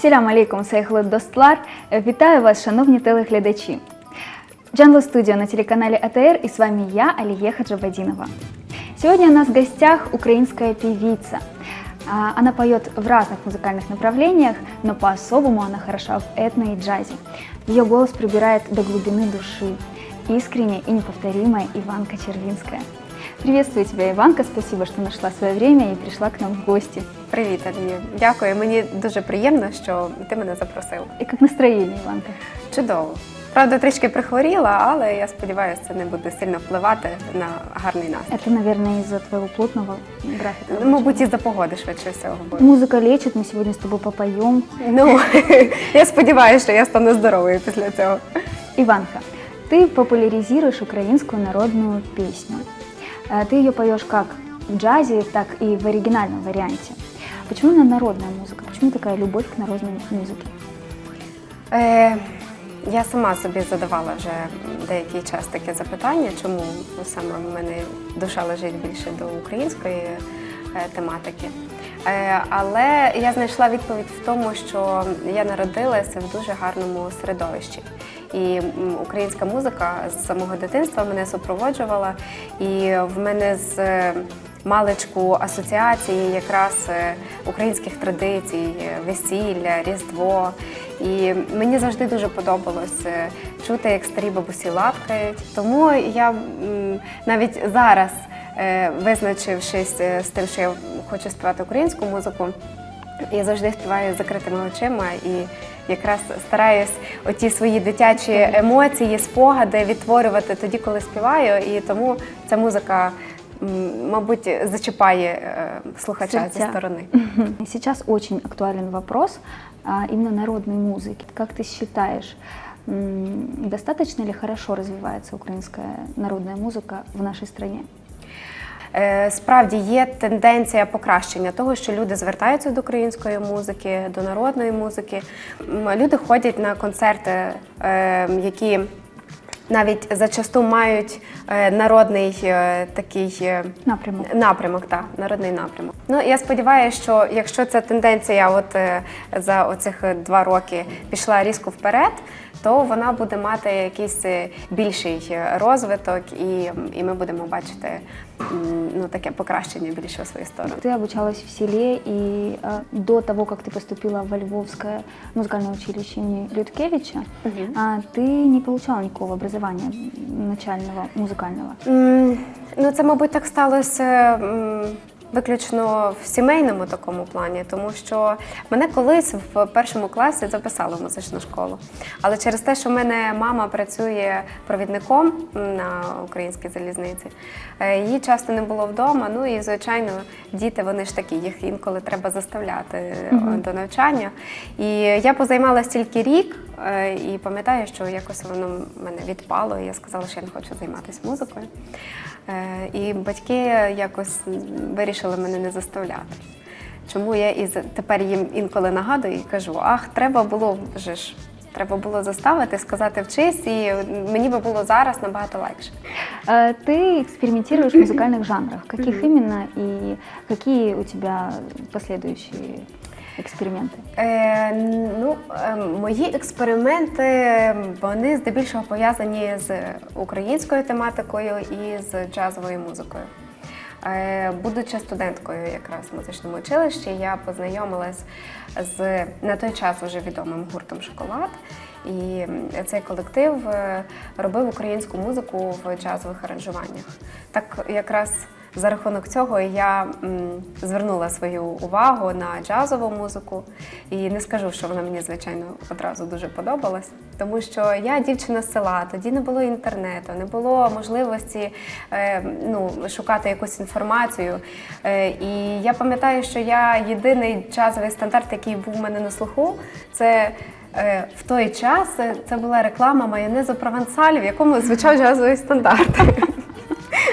Селям алейкум, сайхлет достлар. Вітаю вас, шановні телеглядачі. Джанло Студио на телеканале АТР, и с вами я, Алие Хаджабадинова. Сегодня у нас в гостях украинская певица. Она поет в разных музыкальных направлениях, но по-особому она хороша в этно и джазе. Ее голос пробирает до глубины души. Искренняя и неповторимая Иванка Червинская. Приветствую тебя, Иванка, спасибо, что нашла свое время и пришла к нам в гости. Привіт, Алія. Дякую, мені дуже приємно, що ти мене запросила. И как настроение, Иванка? Чудово. Правда, трішки прихворіла, але я сподіваюся, це не буде сильно впливати на гарний настрій. Это, наверное, из-за твоего плотного графика. Мабуть, із-за погоди швидше всього буде. Музыка лечит, мы сегодня с тобой попоем. Ну, я сподіваюся, що я стану здоровою після цього. Иванка, ты популяризируешь украинскую народную песню. Ты ее поешь как в джазе, так и в оригинальном варианте. Почему именно народная музыка? Почему такая любовь к народной музыке? Я сама собі задавала вже деякий час таке запитання, чому саме в мене душа лежить більше до української тематики. Але я знайшла відповідь в тому, що я народилася в дуже гарному середовищі. І українська музика з самого дитинства мене супроводжувала, і в мене з маличку асоціації якраз українських традицій, весілля, Різдво. І мені завжди дуже подобалось чути, як старі бабусі латкають. Тому я навіть зараз, визначившись з тим, що я хочу співати українську музику, я завжди співаю з закритими очима і якраз стараюсь оті свої дитячі емоції, спогади відтворювати тоді, коли співаю. І тому ця музика, мабуть, зачіпає слухача зі сторони. Сейчас очень актуален вопрос именно народной музыки. Как ты считаешь, достаточно ли хорошо развивается украинская народная музыка в нашей стране? Справді є тенденція покращення того, що люди звертаються до української музики, до народної музики. Люди ходять на концерти, які навіть зачасту мають народний такий напрямок, народний напрямок. Ну, я сподіваюся, що якщо ця тенденція за оцих 2 роки пішла різко вперед, то вона буде мати якийсь більший розвиток, і ми будемо бачити таке покращення більше у свою сторону. Ты обучалась в селе, и до того, как ты поступила во Львовское музыкальное училище имени Людкевича, ты не получала никакого образования начального, музыкального? Ну, це, мабуть, так сталося виключно в сімейному такому плані, тому що мене колись в 1 класі записали в музичну школу. Але через те, що в мене мама працює провідником на українській залізниці, її часто не було вдома, ну і, звичайно, діти, вони ж такі, їх інколи треба заставляти до навчання. І я позаймалась тільки рік, і пам'ятаю, що якось воно мене відпало, і я сказала, що я не хочу займатися музикою. І батьки якось вирішили мене не заставляти. Чому я тепер їм інколи нагадую і кажу, треба було заставити, сказати вчись, і мені би було зараз набагато легше. Ты экспериментируешь в музыкальных жанрах. Каких именно и какие у тебя последующие експерименти? Мої експерименти, вони здебільшого пов'язані з українською тематикою і з джазовою музикою. Будучи студенткою якраз в музичному училищі, я познайомилась з на той час вже відомим гуртом «Шоколад». І цей колектив робив українську музику в джазових аранжуваннях. Так якраз за рахунок цього я звернула свою увагу на джазову музику. І не скажу, що вона мені, звичайно, одразу дуже подобалась. Тому що я дівчина з села, тоді не було інтернету, не було можливості шукати якусь інформацію. І я пам'ятаю, що єдиний джазовий стандарт, який був у мене на слуху, це в той час це була реклама майонезу «Провансаль», в якому звучав джазовий стандарт.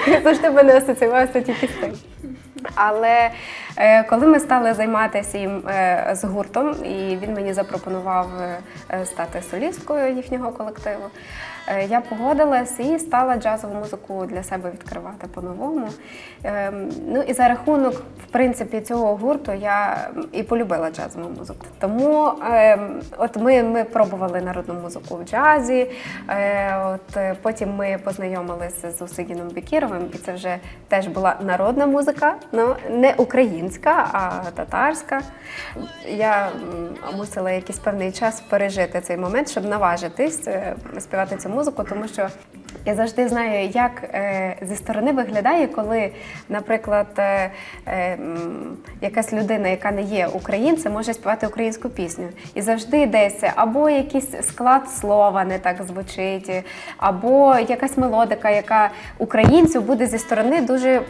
Я завжди мене асоціювалася тільки з тим. Але Коли ми стали займатися їм з гуртом, і він мені запропонував стати солісткою їхнього колективу, я погодилась і стала джазову музику для себе відкривати по-новому. Ну і за рахунок, в принципі, цього гурту я і полюбила джазову музику. Тому от ми пробували народну музику в джазі, потім ми познайомилися з Усигіном Бекіровим, і це вже теж була народна музика, ну не українська, а татарська. Я мусила якийсь певний час пережити цей момент, щоб наважитись співати цю музику, тому що я завжди знаю, як зі сторони виглядає, коли, наприклад, якась людина, яка не є українцем, може співати українську пісню. І завжди десь або якийсь склад слова не так звучить, або якась мелодика, яка українцю буде зі сторони дуже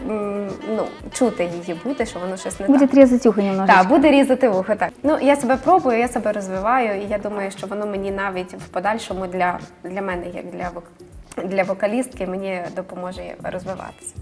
чути її буде, що воно щось не так. Будет резать ухо немножечко. Так, буде різати вухо, так. Ну, я себе пробую, я себе розвиваю, і я думаю, що воно мені навіть в подальшому для мене, як для вокалістки, мені допоможе розвиватися.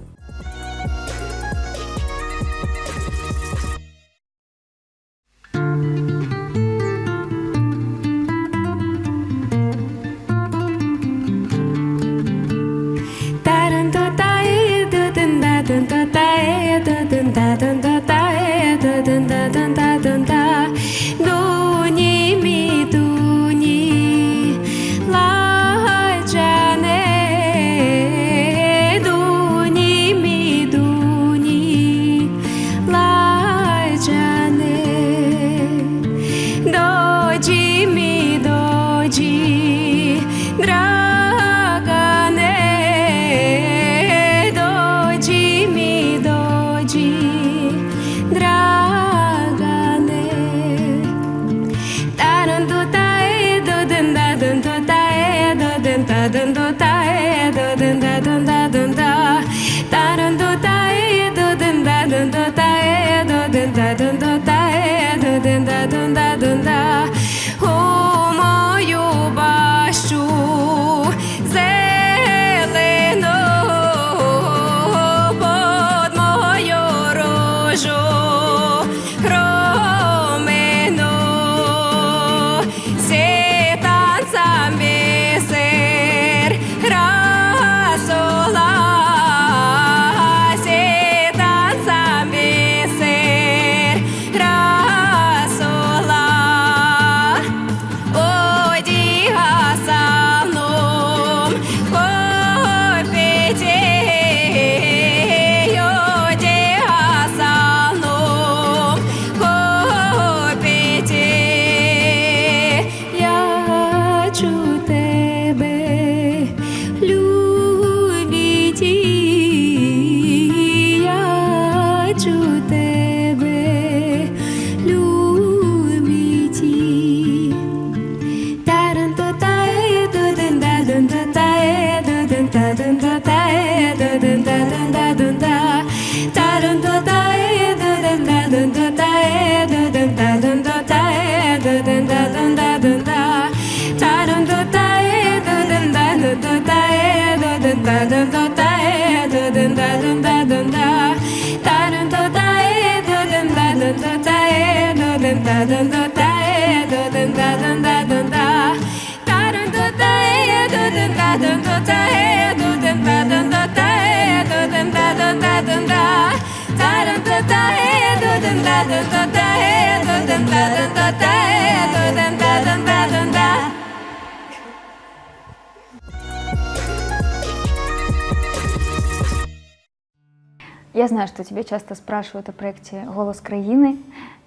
Я знаю, что тебя часто спрашивают о проекте «Голос краины»,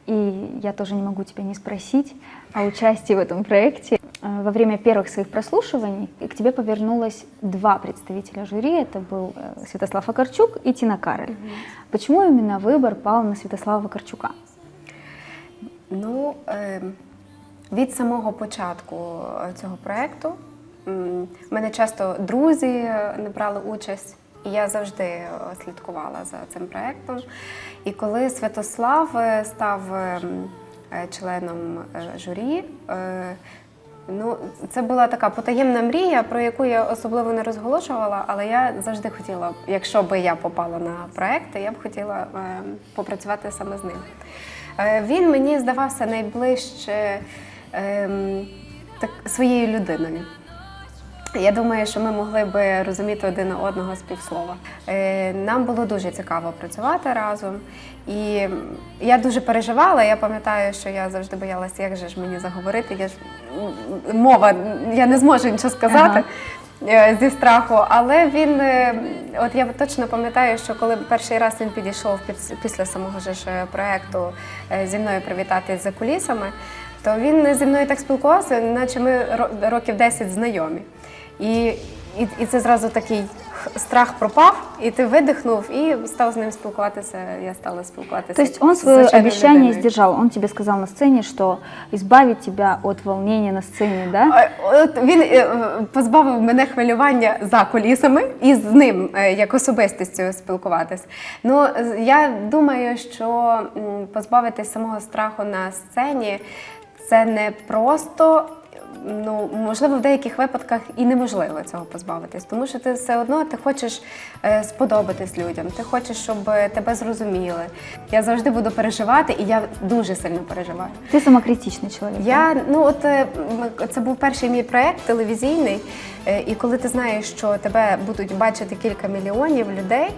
и я тоже не могу тебя не спросить о участии в этом проекте. Во время первых своих прослушиваний к тебе повернулось два представителя жюри. Это был Святослав Вакарчук и Тина Кароль. Почему именно выбор пал на Святослава Вакарчука? Ну, від самого початку цього проєкту мене часто друзі не брали участь, і я завжди слідкувала за цим проєктом. І коли Святослав став членом журі, Ну, це була така потаємна мрія, про яку я особливо не розголошувала, але я завжди хотіла, якщо би я попала на проекти, я б хотіла попрацювати саме з ним. Він мені здавався найближче своєю людиною. Я думаю, що ми могли би розуміти один одного з півслова. Нам було дуже цікаво працювати разом. І я дуже переживала, я пам'ятаю, що я завжди боялася, як же ж мені заговорити, мова, я не зможу нічого сказати зі страху. Але він, от я точно пам'ятаю, що коли перший раз він підійшов після самого ж проєкту зі мною привітатись за кулісами, то він зі мною так спілкувався, наче ми років 10 знайомі. І це зразу такий страх пропав, и ты выдохнув и стал с ним спілкуватися, я стала спілкуватися. То есть он свое обещание сдержал, он тебе сказал на сцене, что избавит тебя от волнения на сцене, да? Він позбавив мене хвилювання за кулісами і з ним як особистістю спілкуватись. Ну, я думаю, що позбавитись самого страху на сцені – це не просто, ну, можливо, в деяких випадках і неможливо цього позбавитись, тому що ти все одно хочеш сподобатись людям, ти хочеш, щоб тебе зрозуміли. Я завжди буду переживати, і я дуже сильно переживаю. Ти самокритичний чоловік. Це був перший мій проєкт телевізійний, і коли ти знаєш, що тебе будуть бачити кілька мільйонів людей,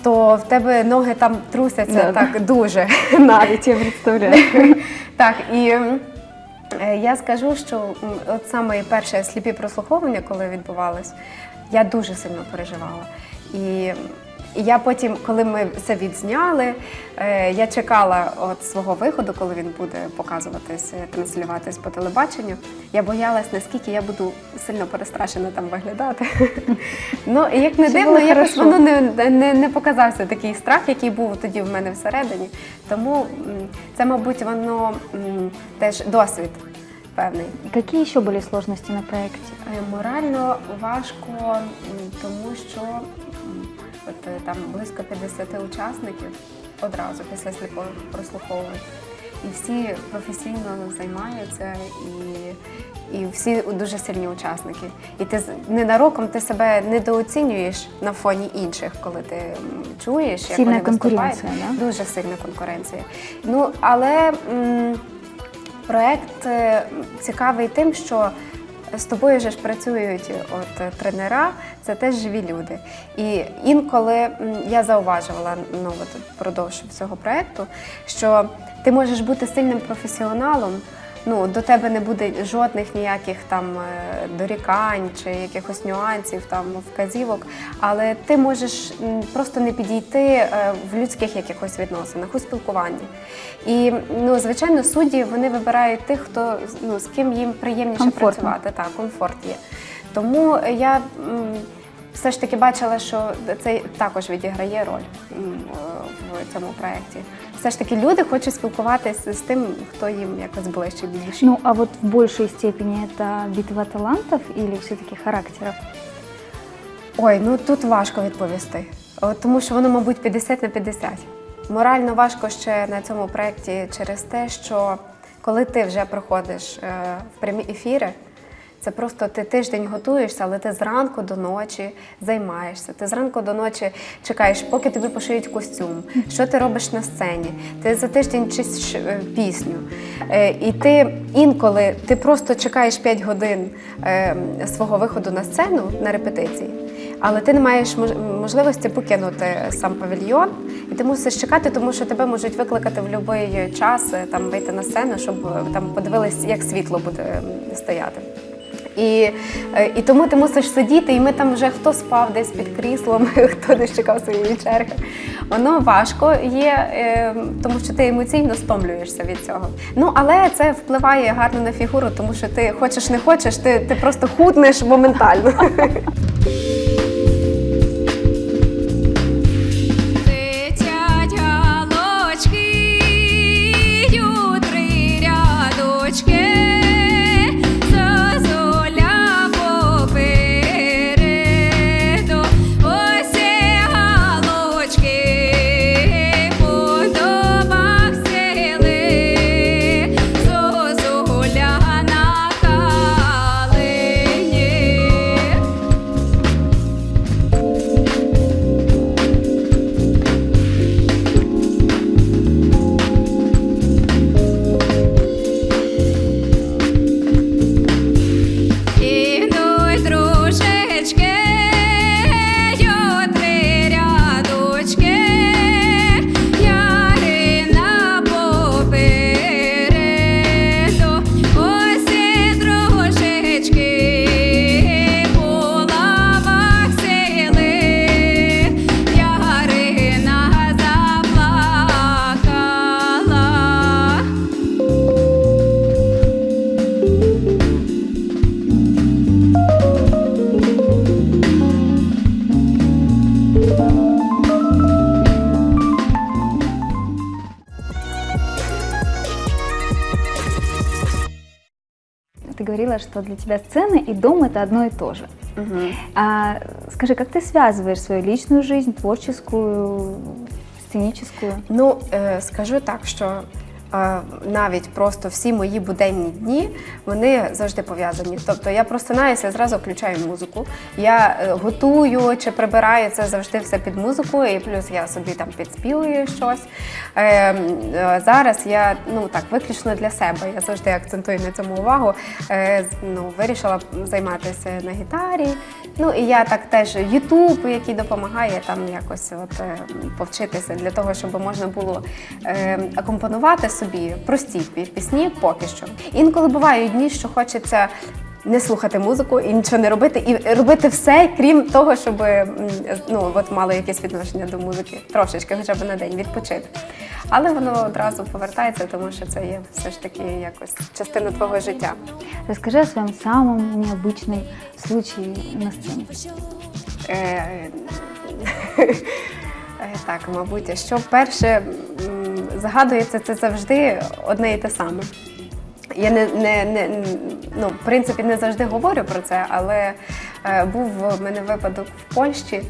то в тебе ноги там трусяться так дуже. Навіть, я представляю. Так, і я скажу, що от саме перше сліпі прослуховування, коли відбувалось, я дуже сильно переживала. І я потім, коли ми все відзняли, я чекала от свого виходу, коли він буде показуватись, транслюватись по телебаченню. Я боялась, наскільки я буду сильно перестрашена там виглядати. Ну, і як не дивно, якось воно не показався такий страх, який був тоді в мене всередині. Тому це, мабуть, воно теж досвід певний. Які ще були складності на проєкті? Морально важко, тому що там близько 50 учасників одразу після сліпого прослуховування. І всі професійно займаються, і всі дуже сильні учасники. І ти ненароком ти себе недооцінюєш на фоні інших, коли ти чуєш, як вони виступають. Да? Дуже сильна конкуренція. Ну, але проєкт цікавий тим, що з тобою ж працюють тренера, це теж живі люди. І інколи я зауважувала впродовж всього проєкту, що ти можеш бути сильним професіоналом, ну, до тебе не буде жодних ніяких там дорікань чи якихось нюансів, там, вказівок, але ти можеш просто не підійти в людських якихось відносинах, у спілкуванні. І, ну, звичайно, судді, вони вибирають тих, хто, ну, з ким їм приємніше працювати. Так, комфорт є. Тому я все ж таки бачила, що це також відіграє роль в цьому проєкті. Все ж таки люди хочуть спілкуватися з тим, хто їм якось ближче до душі. Ну, а вот в большей степени это битва талантов или все-таки характеров? Ой, ну тут важко відповісти, тому що воно, мабуть, 50 на 50. Морально важко ще на цьому проєкті через те, що коли ти вже проходиш в прямі ефіри, це просто ти тиждень готуєшся, але ти зранку до ночі займаєшся. Ти зранку до ночі чекаєш, поки тобі пошиють костюм. Що ти робиш на сцені? Ти за тиждень вчиш пісню. І ти інколи ти просто чекаєш 5 годин свого виходу на сцену, на репетиції, але ти не маєш можливості покинути сам павільйон, і ти мусиш чекати, тому що тебе можуть викликати в будь-який час, там, вийти на сцену, щоб там подивились, як світло буде стояти. І тому ти мусиш сидіти, і ми там вже хто спав десь під кріслом, хто десь чекав своєї черги. Воно важко є, тому що ти емоційно стомлюєшся від цього. Ну, але це впливає гарно на фігуру, тому що ти хочеш не хочеш, ти просто худнеш моментально. Зозуля на ты говорила, что для тебя сцена и дом – это одно и то же. Скажи, как ты связываешь свою личную жизнь, творческую, сценическую? Ну, скажу так, що навіть просто всі мої буденні дні, вони завжди пов'язані. Тобто я просинаюся, зразу включаю музику. Я готую чи прибираю, це завжди все під музику, і плюс я собі там підспівую щось. Зараз я, ну так, виключно для себе, я завжди акцентую на цьому увагу, вирішила займатися на гітарі. Ну і я так теж YouTube, який допомагає там якось повчитися для того, щоб можна було акомпонувати собі прості пісні поки що. Інколи бувають дні, що хочеться не слухати музику і нічого не робити, і робити все, крім того, щоб мало якесь відношення до музики, трошечки, хоча б на день відпочити. Але воно одразу повертається, тому що це є все ж таки якось частина твого життя. Расскажи о своем самом необычном случае на сцене. Так, мабуть, що перше згадується, це завжди одне і те саме. Я в принципі, не завжди говорю про це, але був в мене випадок в Польщі.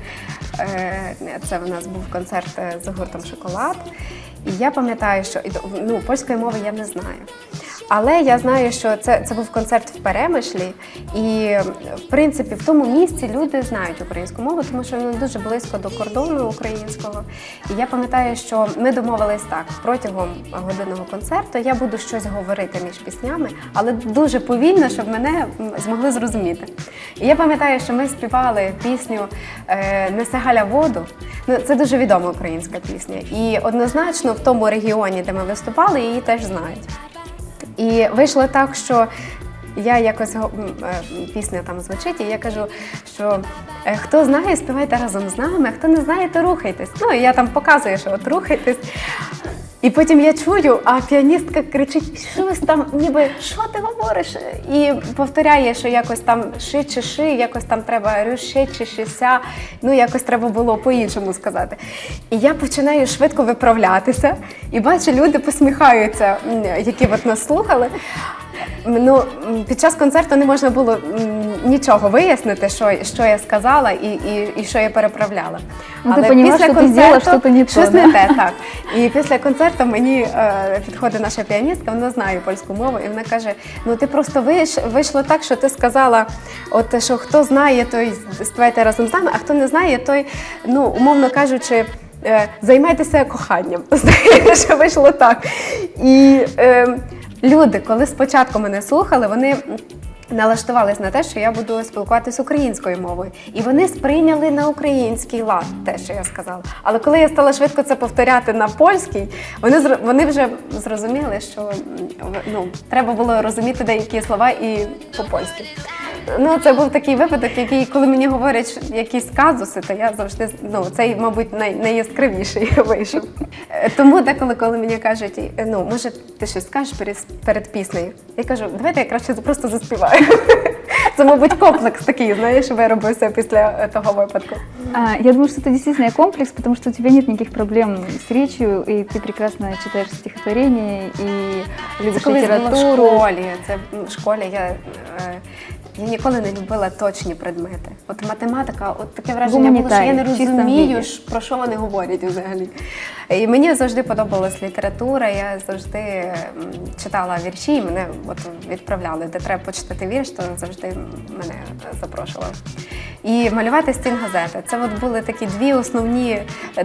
Це в нас був концерт з гуртом «Шоколад». І я пам'ятаю, що польської мови я не знаю. Але я знаю, що це був концерт в Перемишлі, і, в принципі, в тому місці люди знають українську мову, тому що воно дуже близько до кордону українського. І я пам'ятаю, що ми домовились так, протягом годинного концерту я буду щось говорити між піснями, але дуже повільно, щоб мене змогли зрозуміти. І я пам'ятаю, що ми співали пісню «Несе Галя воду». Ну, це дуже відома українська пісня. І однозначно в тому регіоні, де ми виступали, її теж знають. І вийшло так, що я якось, пісня там звучить, і я кажу, що хто знає, співайте разом з нами, а хто не знає, то рухайтесь. Ну, і я там показую, що от рухайтесь. І потім я чую, а піаністка кричить, щось там, ніби, що ти говориш? І повторяє, що якось там ши чи ши, якось там треба рюши чи шися, якось треба було по-іншому сказати. І я починаю швидко виправлятися, і бачу, люди посміхаються, які от нас слухали. Під час концерту не можна було нічого вияснити, що я сказала і що я переправляла. Але ти розуміла, що ти зробила щось не то, щось не те, так. І після концерту мені підходить наша піаністка, вона знає польську мову, і вона каже, ти просто вийшло так, що ти сказала, що хто знає, той співайте разом з нами, а хто не знає, той, умовно кажучи, займайтеся коханням. Здається, що вийшло так. І люди, коли спочатку мене слухали, вони налаштувались на те, що я буду спілкуватися українською мовою. І вони сприйняли на український лад те, що я сказала. Але коли я стала швидко це повторяти на польській, вони вже зрозуміли, що треба було розуміти деякі слова і по-польськи. Це був такий випадок, який, коли мені говорять якісь казуси, то я завжди, цей, мабуть, найяскравіший вийшов. Тому деколи, коли мені кажуть, може, ти щось скажеш перед піснею, я кажу, давайте я краще просто заспіваю. Це, мабуть, комплекс такий, знаєш, виробився після того випадку. Я думаю, что это действительно комплекс, потому что у тебя нет никаких проблем с речью, и ты прекрасно читаешь стихотворения, и любишь литературу. В школі я ніколи не любила точні предмети. От математика, таке враження було, що я не розумію, про що вони говорять взагалі. І мені завжди подобалась література, я завжди читала вірші, і мене відправляли, де треба почитати вірш, то завжди мене запрошували. І малювати стінгазети. Це були такі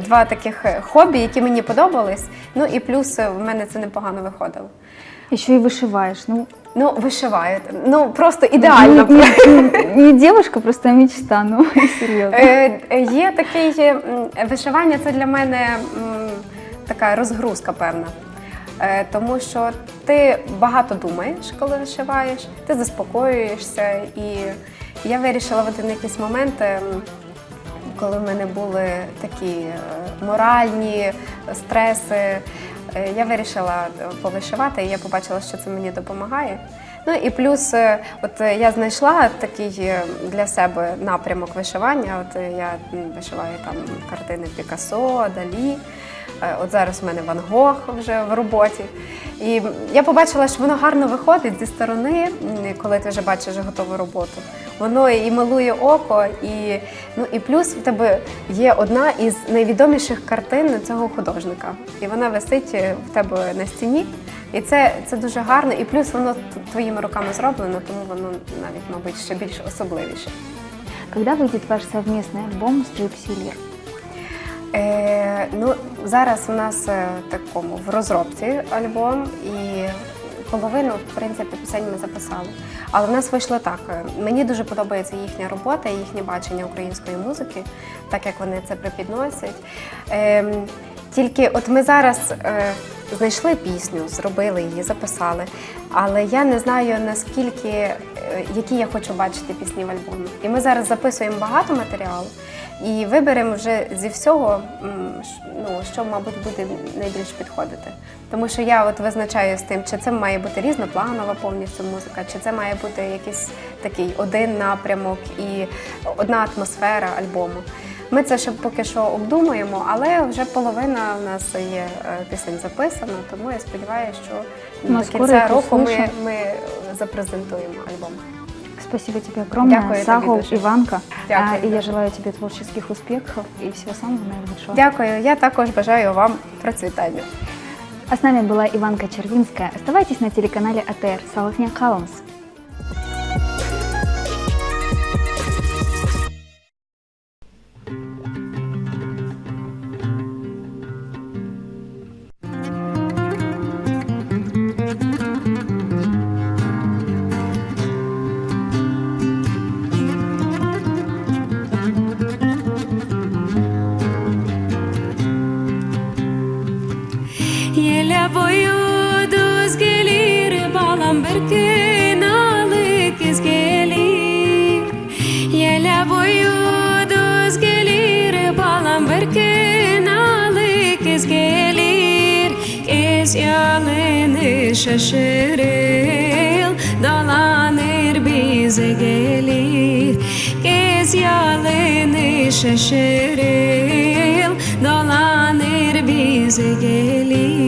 два таких хобі, які мені подобались, і плюс в мене це непогано виходило. Еще и вышиваешь. Вишиваю. Просто ідеально. Не девушка, просто мечта, серйозно. Є такий, вишивання – це для мене така розгрузка певна. Тому що ти багато думаєш, коли вишиваєш, ти заспокоюєшся. І я вирішила в один якийсь момент, коли в мене були такі моральні стреси, я вирішила повишивати, і я побачила, що це мені допомагає. І плюс я знайшла такий для себе напрямок вишивання. Я вишиваю там картини Пікассо, Далі. От зараз у мене Ван Гог вже в роботі. І я побачила, що воно гарно виходить зі сторони, коли ти вже бачиш готову роботу. Воно і милує око, і плюс в тебе є одна із найвідоміших картин цього художника. І вона висить в тебе на стіні. І це дуже гарно, і плюс воно твоїми руками зроблено, тому воно навіть, мабуть, ще більш особливіше. Когда выйдет ваш совместный альбом «Стрипсилир»? Зараз у нас в розробці альбом, і половину, в принципі, пісень ми записали. Але в нас вийшло так. Мені дуже подобається їхня робота, їхнє бачення української музики, так як вони це припідносять. Тільки от ми зараз знайшли пісню, зробили її, записали, але я не знаю, наскільки, які я хочу бачити пісні в альбомі. І ми зараз записуємо багато матеріалу і виберемо вже зі всього, що, мабуть, буде найбільш підходити. Тому що я от визначаю з тим, чи це має бути різнопланова повністю музика, чи це має бути якийсь такий один напрямок і одна атмосфера альбому. Ми це ще поки що обдумуємо, але вже половина у нас є пісень записана, тому я сподіваюся, що до кінця року ми запрезентуємо альбом. Спасибо тебе огромное, Дякую Сагол, тобі дуже. Иванка. Дякую. И я желаю тебе творческих успехов и всего самого наилучшего. Дякую, я також бажаю вам процвітання. А с нами была Иванка Червинская. Оставайтесь на телеканале АТР. Салахня Халамс. Yele boyu düz gelir, balam bir kınalı kız gelir. Yele boyu düz gelir, balam bir kınalı kız gelir. Kız yalını şaşırır, dolanır bize gelir. Kız yalını şaşırır, dolanır bize gelir.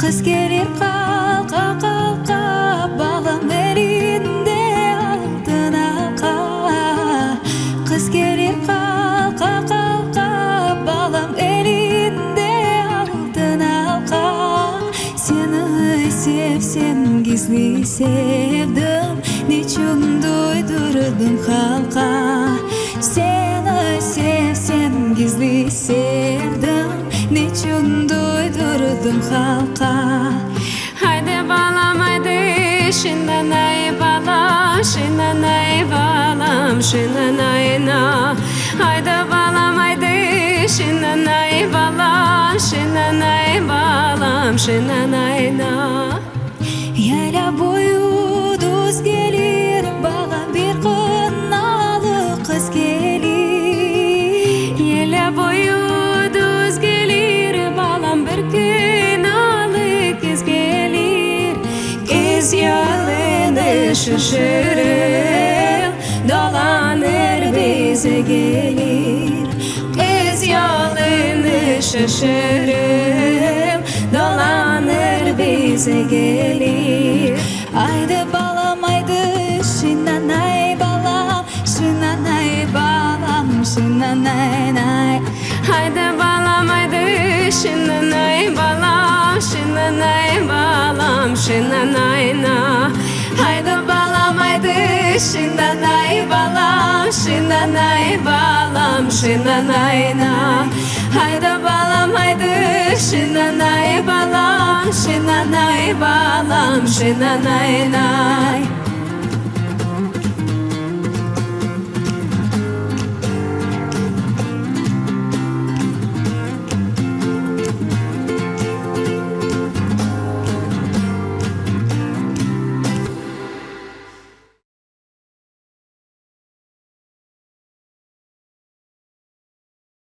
Kız gelir kalka kalka, balım elinde altına kalka. Kız gelir kalka kalka, balım elinde altına kalka. Seni sevsem gizli sevdim, niçin duydurdum halka. Seni sevsem gizli sevdim, niçin duydurdum halka. Haydi balam haydi, şinanay balam, şinanay balam, şinanay na. Haydi balam haydi, şinanay balam, şinanay balam, şinanay na. Yala boyu düz gelir, balam bir kınalı kız gelir. Yala boyu düz gelir, balam bir kınalı kız gelir. Kız yalını şaşırır, dolanır bize gelir. Kız yalını şaşırır, dolanır bize gelir. Haydi balam haydi, şinanay balam, şinanay balam, şinanay nay. Haydi balam haydi, şinanay balam, şinanay balam, şinanay na. Haydi balam haydi, şinanay balam, şinanay balam, şinanay na. Haydi balam haydi, şinanay balam, şinanay balam, şinanay nay.